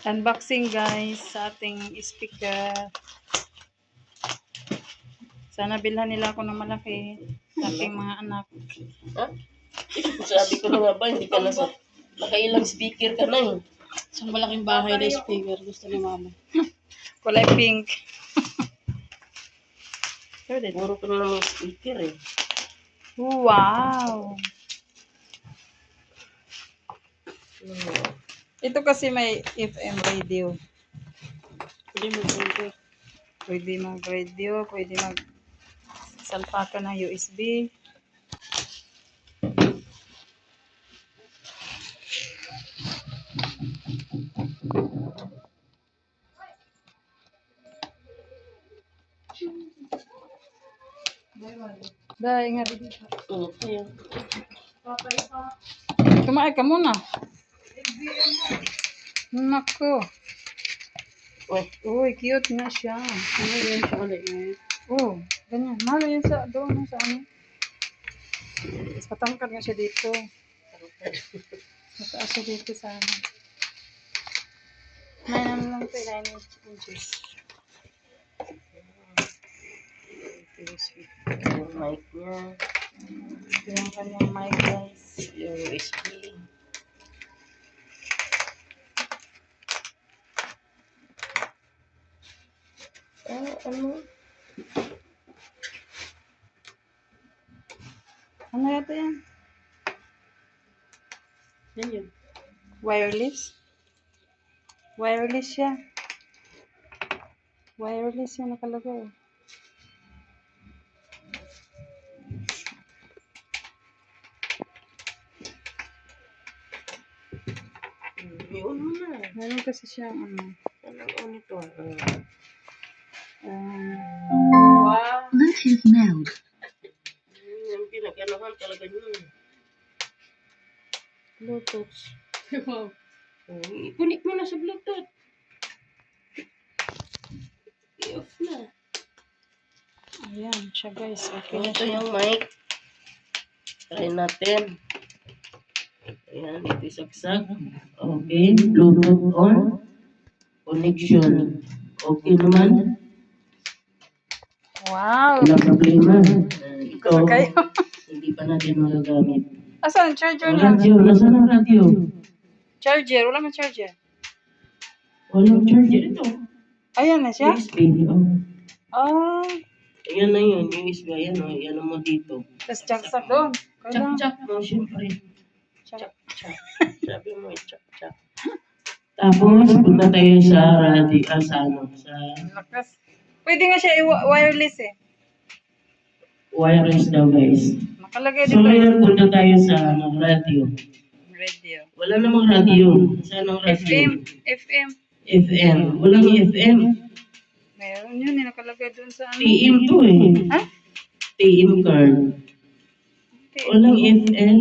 Unboxing guys sa ating speaker. Sana bilhan nila ako ng malaki sa ating mga anak. Ha? Sabi ko na nga ba, hindi ka na sa... Nakailang speaker ka na eh. Sa malaking bahay na speaker. Gusto ni mama. Kulay pink. Puro ka na ng speaker eh. Wow! Ito kasi may FM radio. Pwede mag-radio. Pwede mag-radio, pwede mag-salpaka ng USB. Dahil nga dito. Ingat kayo. Kumain ka muna. Nako. Uy, cute nga siya. Ano yun sa ulit ngayon? Oh, ganyan. Mahal yun sa doon sa ano. Mas patangkad nga siya dito. Mataas siya dito sa ano. 9 lang ito, 9 inches. Yung mic niya. Ito yung kanyang mic guys. Yung USB. Ano? Ano yata yan? Yan yun. Wireless? Wireless siya. Wireless siya nakalagay. Yun mo na. Meron kasi siyang ano. Anong on ito? Wow! Bluetooth mode. Yung pinag-anohan talaga yun. Bluetooth. Wow. Ipunik mo na sa Bluetooth. I-off na. Ayan siya guys. Okay na Ito siya. yung mic. Try natin. Ayan, ito isagsak. Okay, Bluetooth on. Connection. Okay naman. Wow! Walang problema. Ito, Okay. hindi pa natin magagamit. Asan? Charger lang. Radio, nasaan ang radio? Charger. Wala man charger. Walang charger ito. Ayan na siya. USB. Oh. Ah. Ayan na yun, USB. Ayan o, ayan mo dito. Tapos jaksak doon. Kailangan. Chak-chak mo, syempre. Chak. Chak. Sabi mo, chak-chak. Tapos, punta tayo sa radio, sa ano, sa Lakas. Pwede nga siya wireless eh. wireless daw, guys. Nakalagay So, dito. ngayon, punta tayo sa ano, radio. Radio. Wala namang radio. Saan ang radio? FM. FM. FM. Walang FM. Meron yun eh. Nakalagay doon sa ano. TM to eh. Ha? TM card. Walang FM.